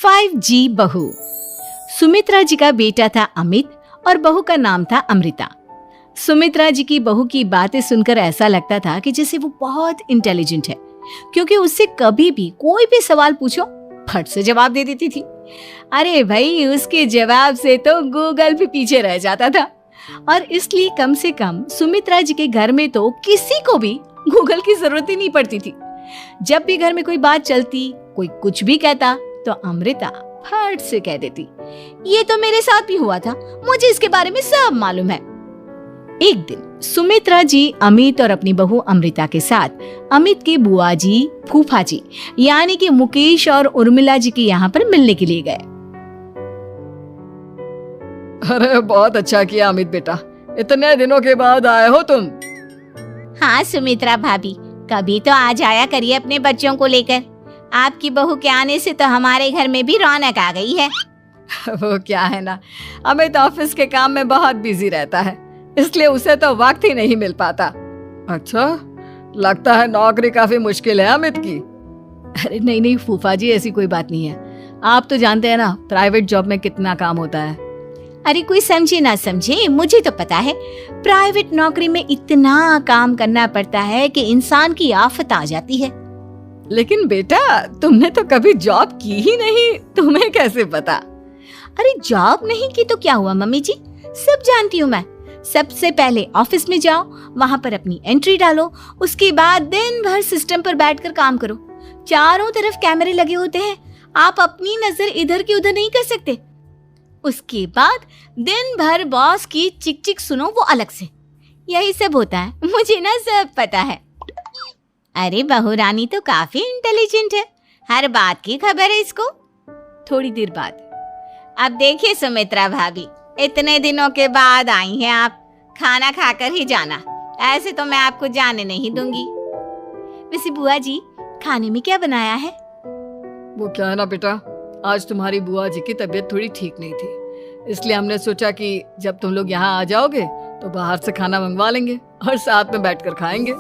5G बहू। सुमित्रा जी का बेटा था अमित और बहू का नाम था अमृता। सुमित्रा जी की बहू की बातें सुनकर ऐसा लगता था कि जैसे वो बहुत इंटेलिजेंट है, क्योंकि उससे कभी भी कोई भी सवाल पूछो फट से जवाब दे देती थी। अरे भाई, उसके जवाब से तो गूगल भी पीछे रह जाता था। और इसलिए कम से कम सुमित्रा जी के घर में तो किसी को भी गूगल की जरूरत ही नहीं पड़ती थी। जब भी घर में कोई बात चलती, कोई कुछ भी कहता, तो अमृता फट से कह देती, ये तो मेरे साथ भी हुआ था, मुझे इसके बारे में सब मालूम है। एक दिन सुमित्रा जी अमित और अपनी बहू अमृता के साथ अमित के बुआ जी, फूफा जी यानी कि मुकेश और उर्मिला जी के यहाँ पर मिलने के लिए गए। अरे बहुत अच्छा किया अमित बेटा, इतने दिनों के बाद आए हो तुम। हाँ सुमित्रा भाभी, कभी तो आ जाया करिए अपने बच्चों को लेकर। आपकी बहू के आने से तो हमारे घर में भी रौनक आ गई है। वो क्या है ना, अमित ऑफिस के काम में बहुत बिजी रहता है, इसलिए उसे तो वक्त ही नहीं मिल पाता। अच्छा, लगता है नौकरी काफी मुश्किल है अमित की। अरे नहीं नहीं फूफा जी, ऐसी कोई बात नहीं है। आप तो जानते हैं ना प्राइवेट जॉब में कितना काम होता है। अरे कोई समझे ना समझे, मुझे तो पता है प्राइवेट नौकरी में इतना काम करना पड़ता है कि इंसान की आफत आ जाती है। लेकिन बेटा, तुमने तो कभी जॉब की ही नहीं, तुम्हें कैसे पता? अरे जॉब नहीं की तो क्या हुआ मम्मी जी, सब जानती हूँ मैं। सबसे पहले ऑफिस में जाओ, वहां पर अपनी एंट्री डालो, उसके बाद दिन भर सिस्टम पर बैठकर काम करो। चारों तरफ कैमरे लगे होते हैं, आप अपनी नजर इधर की उधर नहीं कर सकते। उसके बाद दिन भर बॉस की चिक चिक सुनो, वो अलग से। यही सब होता है, मुझे ना सब पता है। अरे बहू रानी तो काफी इंटेलिजेंट है, हर बात की खबर है इसको। थोड़ी देर बाद, अब देखिए सुमित्रा भाभी, इतने दिनों के बाद आई हैं आप, खाना खाकर ही जाना, ऐसे तो मैं आपको जाने नहीं दूंगी। वैसे बुआ जी, खाने में क्या बनाया है? वो क्या है ना बेटा, आज तुम्हारी बुआ जी की तबीयत थोड़ी ठीक नहीं थी, इसलिए हमने सोचा कि जब तुम लोग यहाँ आ जाओगे तो बाहर से खाना मंगवा लेंगे और साथ में बैठकर खाएंगे।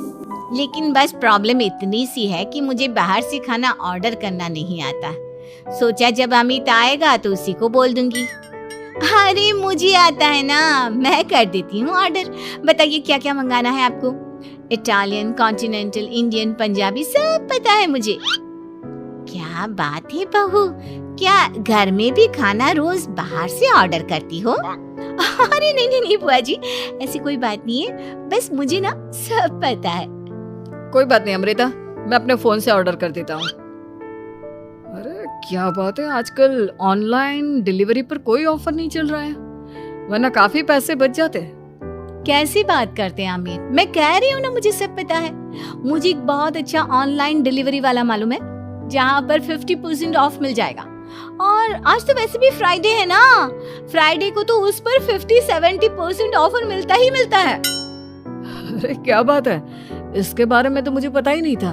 लेकिन बस प्रॉब्लम इतनी सी है कि मुझे बाहर से खाना ऑर्डर करना नहीं आता। सोचा जब अमित आएगा तो उसी को बोल दूंगी। अरे मुझे आता है ना, मैं कर देती हूँ ऑर्डर। बताइए क्या क्या मंगाना है आपको? इटालियन, कॉन्टिनेंटल, इंडियन, पंजाबी, सब पता है मुझे। क्या बात है बहू, क्या घर में भी खाना रोज बाहर से ऑर्डर करती हो? अरे नहीं नहीं नहीं बुआ जी, ऐसी कोई बात नहीं है, बस मुझे ना सब पता है। कोई बात नहीं अमृता, मैं अपने फोन से ऑर्डर कर देता हूँ। अरे क्या बात है, आजकल ऑनलाइन डिलीवरी पर कोई ऑफर नहीं चल रहा है, वरना काफी पैसे बच जाते हैं। कैसी बात करते हैं अमित, मैं कह रही हूँ ना मुझे सब पता है। मुझे एक बहुत अच्छा ऑनलाइन डिलीवरी वाला मालूम है, जहाँ पर 50% ऑफ मिल जाएगा। और आज तो वैसे भी फ्राइडे है ना, फ्राइडे को तो उस पर 50-70% ऑफर मिलता ही मिलता है। अरे क्या बात है, इसके बारे में तो मुझे पता ही नहीं था।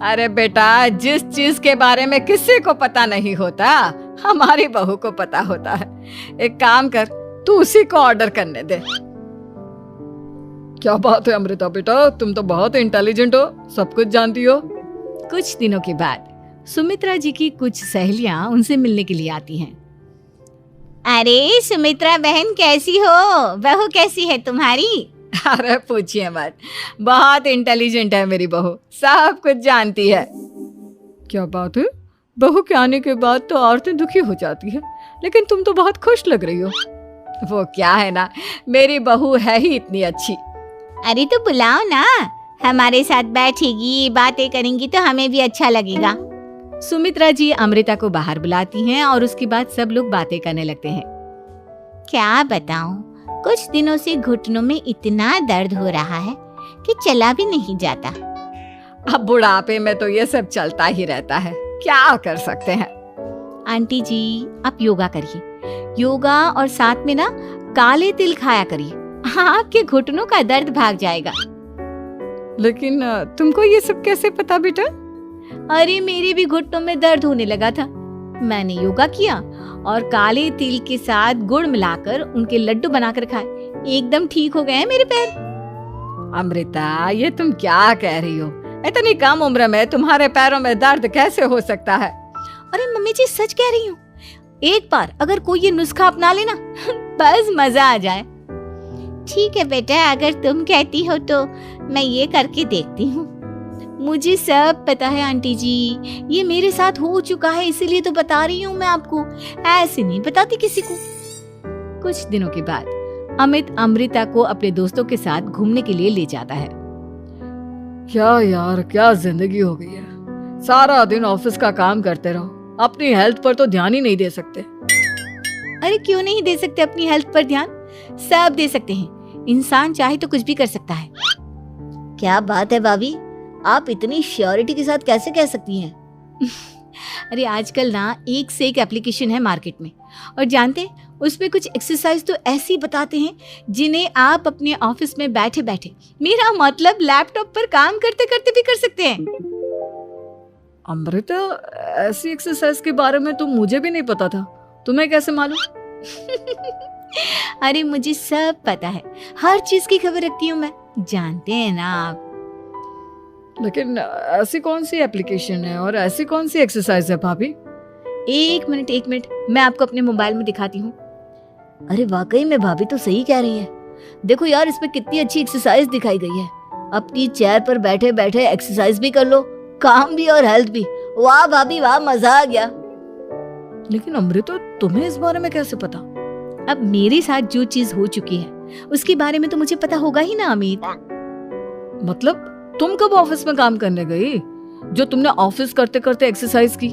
अरे बेटा, जिस चीज के बारे में किसी को पता नहीं होता, हमारी बहू को पता होता है। एक काम कर, तू उसी को ऑर्डर करने दे। क्या बात है अमृता बेटा, तुम तो बहुत इंटेलिजेंट हो, सब कुछ जानती हो। कुछ दिनों के बाद सुमित्रा जी की कुछ सहेलियां उनसे मिलने के लिए आती हैं। अरे सुमित्रा बहन कैसी हो, बहू कैसी है तुम्हारी? अरे पूछिए मत, बहुत इंटेलिजेंट है मेरी बहू, सब कुछ जानती है। क्या बात है, बहू के आने के बाद तो औरतें दुखी हो जाती है, लेकिन तुम तो बहुत खुश लग रही हो। वो क्या है ना, मेरी बहू है ही इतनी अच्छी। अरे तो बुलाओ ना, हमारे साथ बैठेगी, बातें करेंगी तो हमें भी अच्छा लगेगा। सुमित्रा जी अमृता को बाहर बुलाती हैं और उसके बाद सब लोग बातें करने लगते हैं। क्या बताऊं, कुछ दिनों से घुटनों में इतना दर्द हो रहा है कि चला भी नहीं जाता। अब बुढ़ापे में तो ये सब चलता ही रहता है, क्या कर सकते हैं। आंटी जी, आप योगा करिए, योगा और साथ में ना काले तिल खाया करिए, आपके घुटनों का दर्द भाग जाएगा। लेकिन तुमको ये सब कैसे पता बेटा? अरे मेरे भी घुटनों में दर्द होने लगा था, मैंने योगा किया और काले तिल के साथ गुड़ मिलाकर उनके लड्डू बनाकर खाए, एकदम ठीक हो गए हैं मेरे पैर। अमृता, ये तुम क्या कह रही हो? इतनी कम उम्र में तुम्हारे पैरों में दर्द कैसे हो सकता है? अरे मम्मी जी सच कह रही हूँ। एक बार अगर कोई ये नुस्खा अपना लेना बस मजा आ जाए। ठीक है बेटा, अगर तुम कहती हो तो मैं ये करके देखती हूँ। मुझे सब पता है आंटी जी, ये मेरे साथ हो चुका है, इसीलिए तो बता रही हूँ मैं आपको, ऐसे नहीं बताती किसी को। कुछ दिनों के बाद अमित अमृता को अपने दोस्तों के साथ घूमने के लिए ले जाता है। क्या यार, क्या जिंदगी हो गई है। सारा दिन ऑफिस का काम करते रहो, अपनी हेल्थ पर तो ध्यान ही नहीं दे सकते। अरे क्यों नहीं दे सकते अपनी हेल्थ पर ध्यान? सब दे सकते हैं, इंसान चाहे तो कुछ भी कर सकता है। क्या बात है भाभी, आप इतनी श्योरिटी के साथ कैसे कह सकती हैं? अरे आजकल ना एक से एक एप्लीकेशन है मार्केट में, और जानते हैं उसमें कुछ एक्सरसाइज तो ऐसी बताते हैं जिन्हें आप अपने ऑफिस में बैठे बैठे, मेरा मतलब लैपटॉप पर काम करते करते भी कर सकते हैं। अमृता, ऐसी एक्सरसाइज के बारे में तो मुझे भी नहीं पता था, तुम्हें कैसे मालूम? अरे मुझे सब पता है, हर चीज की खबर रखती हूँ मैं, जानते हैं ना आप। लेकिन ऐसी कौन सी एप्लीकेशन है और ऐसी कौन सी एक्सरसाइज है भाभी? एक मिनट, मैं आपको अपने मोबाइल में दिखाती हूँ। अरे वाकई में भाभी तो सही कह रही है। देखो यार, इसमें कितनी अच्छी एक्सरसाइज दिखाई गई है। अपनी चेयर पर बैठे बैठे एक्सरसाइज भी कर लो, काम भी और हेल्थ भी। वाह भाभी वाह, मजा आ गया। लेकिन अमृता, तुम्हें इस बारे में कैसे पता? अब मेरे साथ जो चीज हो चुकी है उसके बारे में तो मुझे पता होगा ही ना अमित। मतलब तुम कब ऑफिस में काम करने गई जो तुमने ऑफिस करते करते एक्सरसाइज की?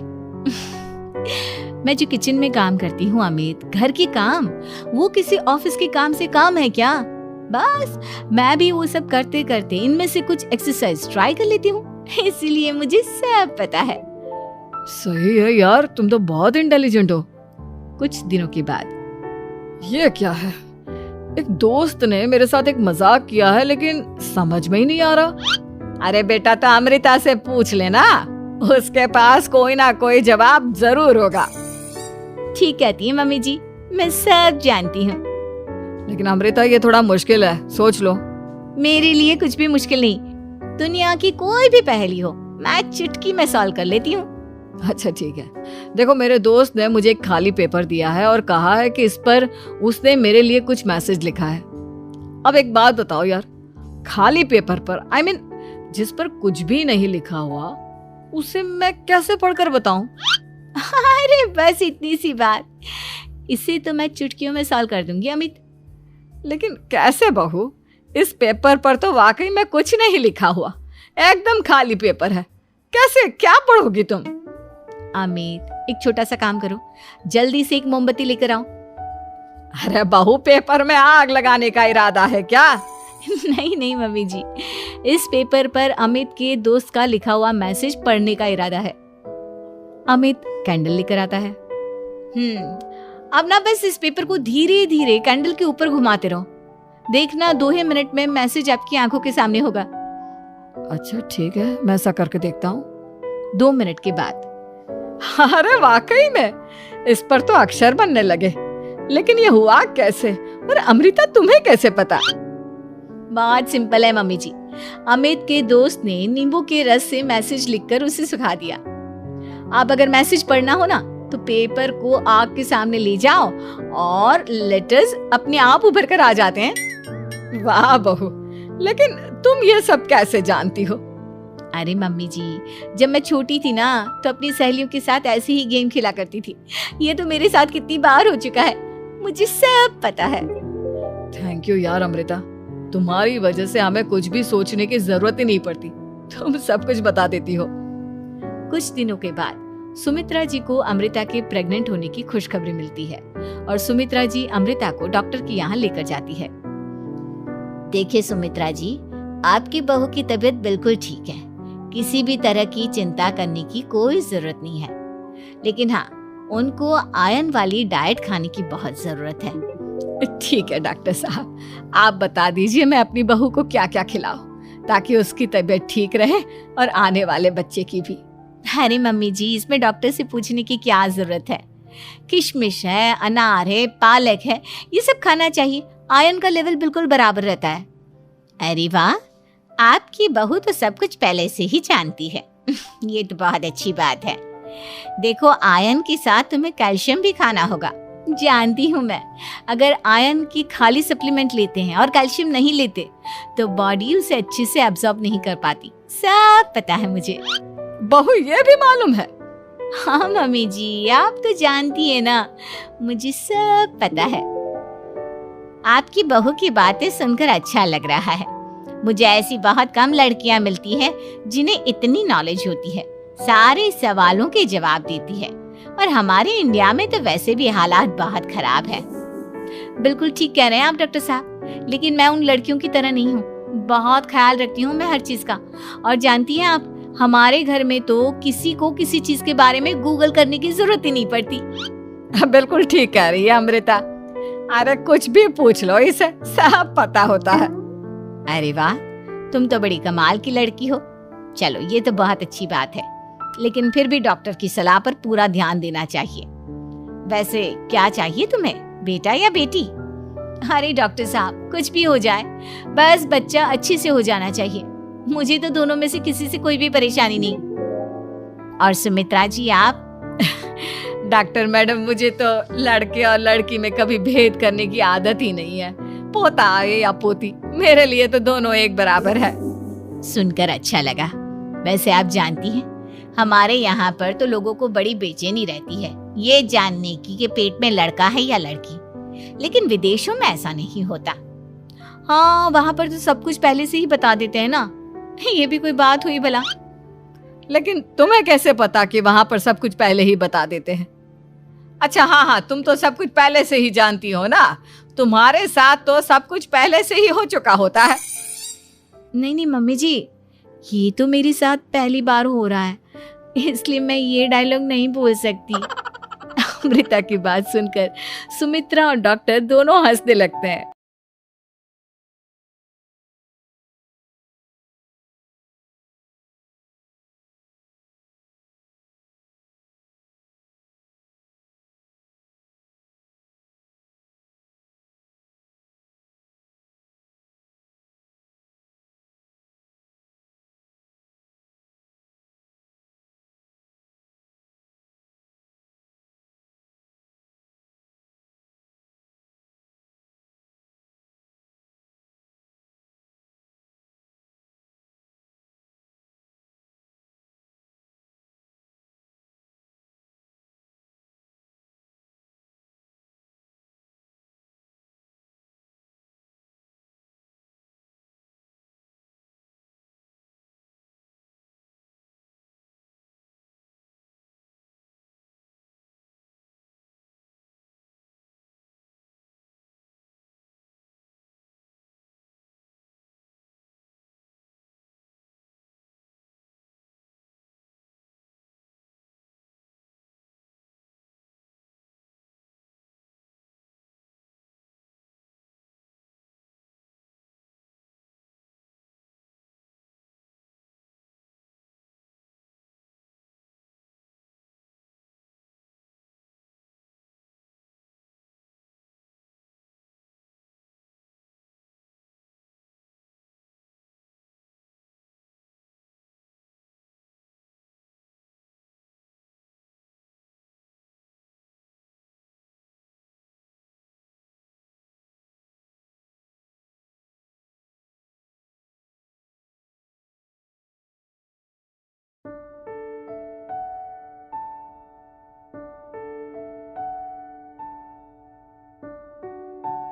मैं जो किचन में काम करती हूँ अमित, घर के काम, वो किसी ऑफिस के काम से काम है क्या? बस मैं भी वो सब करते करते इनमें से कुछ एक्सरसाइज ट्राई कर लेती हूँ, इसीलिए मुझे सब पता है। सही है यार, तुम तो बहुत इंटेलिजेंट हो। कुछ दिनों के बाद ये क्या है, एक दोस्त ने मेरे साथ एक मजाक किया है लेकिन समझ में ही नहीं आ रहा। अरे बेटा, तो अमृता से पूछ लेना, उसके पास कोई ना कोई जवाब जरूर होगा। ठीक कहती है मम्मी जी, मैं सब जानती हूँ। लेकिन अमृता, ये थोड़ा मुश्किल है, सोच लो। मेरे लिए कुछ भी मुश्किल नहीं, दुनिया की कोई भी पहेली हो मैं चुटकी में सॉल्व कर लेती हूँ। अच्छा ठीक है, देखो मेरे दोस्त ने मुझे एक खाली पेपर दिया है और कहा है कि इस पर उसने मेरे लिए कुछ मैसेज लिखा है। अब एक बात बताओ यार, खाली पेपर पर, I mean, जिस पर कुछ भी नहीं लिखा हुआ, उसे मैं कैसे पढ़कर बताऊं? अरे बस इतनी सी बात, इसे तो मैं चुटकियों में सॉल्व कर दूंगी अमित। लेकिन कैसे बहू, इस पेपर पर तो वाकई में कुछ नहीं लिखा हुआ, एकदम खाली पेपर है, कैसे, क्या पढ़ोगी तुम? अमित, एक छोटा सा काम करो, जल्दी से एक मोमबत्ती लेकर आओ। अरे बहू, पेपर में आग लगाने का इरादा है क्या? नहीं मम्मी जी, इस पेपर पर अमित के दोस्त का लिखा हुआ मैसेज पढ़ने का इरादा है। अमित कैंडल लेकर आता है। अब ना बस इस पेपर को धीरे धीरे कैंडल के ऊपर घुमाते रहो, देखना 2 ही मिनट में मैसेज आपकी आंखों के सामने होगा। अच्छा ठीक है, मैं ऐसा करके देखता हूँ। 2 मिनट के बाद, अरे वाकई में इस पर तो अक्षर बनने लगे, लेकिन ये हुआ कैसे? और अमृता, तुम्हें कैसे पता? बहुत सिंपल है मम्मी जी, अमित के दोस्त ने नींबू के रस से मैसेज लिखकर उसे सुखा दिया। आप अगर मैसेज पढ़ना हो ना तो पेपर को आग के सामने ले जाओ और लेटर्स अपने आप उभर कर आ जाते हैं। वाह बहू, लेकिन तुम ये सब कैसे जानती हो? अरे मम्मी जी, जब मैं छोटी थी ना तो अपनी सहेलियों के साथ ऐसे ही गेम खेला करती थी। ये तो मेरे साथ कितनी बार हो चुका है, मुझे सब पता है। थैंक यू यार अमृता, तुम्हारी वजह से हमें कुछ भी सोचने की जरूरत ही नहीं पड़ती, तुम सब कुछ बता देती हो। कुछ दिनों के बाद सुमित्रा जी को अमृता के प्रेग्नेंट होने की खुशखबरी मिलती है और सुमित्रा जी अमृता को डॉक्टर के यहाँ लेकर जाती है। देखिए सुमित्रा जी, आपकी बहू की तबीयत बिल्कुल ठीक है, किसी भी तरह की चिंता करने की कोई जरूरत नहीं है, लेकिन हाँ, उनको आयरन वाली डाइट खाने की बहुत जरूरत है। ठीक है डॉक्टर साहब, आप बता दीजिए मैं अपनी बहू को क्या क्या खिलाऊं ताकि उसकी तबीयत ठीक रहे और आने वाले बच्चे की भी। अरे मम्मी जी, इसमें डॉक्टर से पूछने की क्या जरूरत है, किशमिश है, अनार है, पालक है, ये सब खाना चाहिए, आयरन का लेवल बिल्कुल बराबर रहता है। अरे वाह, आपकी बहू तो सब कुछ पहले से ही जानती है। ये तो बहुत अच्छी बात है। देखो, आयरन के साथ तुम्हें कैल्शियम भी खाना होगा। जानती हूँ मैं, अगर आयरन की खाली सप्लीमेंट लेते हैं और कैल्शियम नहीं लेते तो बॉडी उसे अच्छे से एब्जॉर्ब नहीं कर पाती। सब पता है मुझे। बहू ये भी मालूम है? हाँ मम्मी जी, आप तो जानती है ना, मुझे सब पता है। आपकी बहू की बातें सुनकर अच्छा लग रहा है। मुझे ऐसी बहुत कम लड़कियां मिलती हैं जिन्हें इतनी नॉलेज होती है, सारे सवालों के जवाब देती है। और हमारे इंडिया में तो वैसे भी हालात बहुत खराब है। बिल्कुल ठीक कह रहे हैं आप डॉक्टर साहब, लेकिन मैं उन लड़कियों की तरह नहीं हूँ। बहुत ख्याल रखती हूँ मैं हर चीज का। और जानती हैं आप, हमारे घर में तो किसी को किसी चीज के बारे में गूगल करने की जरूरत ही नहीं पड़ती। बिल्कुल ठीक कह रही है अमृता। अरे कुछ भी पूछ लो, इसे सब पता होता है। अरे वाह, तुम तो बड़ी कमाल की लड़की हो। चलो, ये तो बहुत अच्छी बात है, लेकिन फिर भी डॉक्टर की सलाह पर पूरा ध्यान देना चाहिए। वैसे क्या चाहिए तुम्हें, बेटा या बेटी? अरे डॉक्टर साहब, कुछ भी हो जाए, बस बच्चा अच्छे से हो जाना चाहिए। मुझे तो दोनों में से किसी से कोई भी परेशानी नहीं। और सुमित्रा जी, आप? डॉक्टर मैडम, मुझे तो लड़के और लड़की में कभी भेद करने की आदत ही नहीं है। पोता आए या पोती, मेरे लिए तो दोनों एक बराबर है। सुनकर अच्छा लगा। वैसे आप जानती हैं, हमारे यहाँ पर तो लोगों को बड़ी बेचैनी रहती है ये जानने की कि पेट में लड़का है या लड़की, लेकिन विदेशों में ऐसा नहीं होता। हाँ, वहाँ पर तो सब कुछ पहले से ही बता देते हैं ना। ये भी कोई बात हुई भला? लेकिन तुम्हें कैसे पता कि वहां पर सब कुछ पहले ही बता देते हैं? अच्छा हाँ, तुम तो सब कुछ पहले से ही जानती हो ना। तुम्हारे साथ तो सब कुछ पहले से ही हो चुका होता है। नहीं मम्मी जी, ये तो मेरे साथ पहली बार हो रहा है, इसलिए मैं ये डायलॉग नहीं बोल सकती। अमृता की बात सुनकर सुमित्रा और डॉक्टर दोनों हंसने लगते हैं।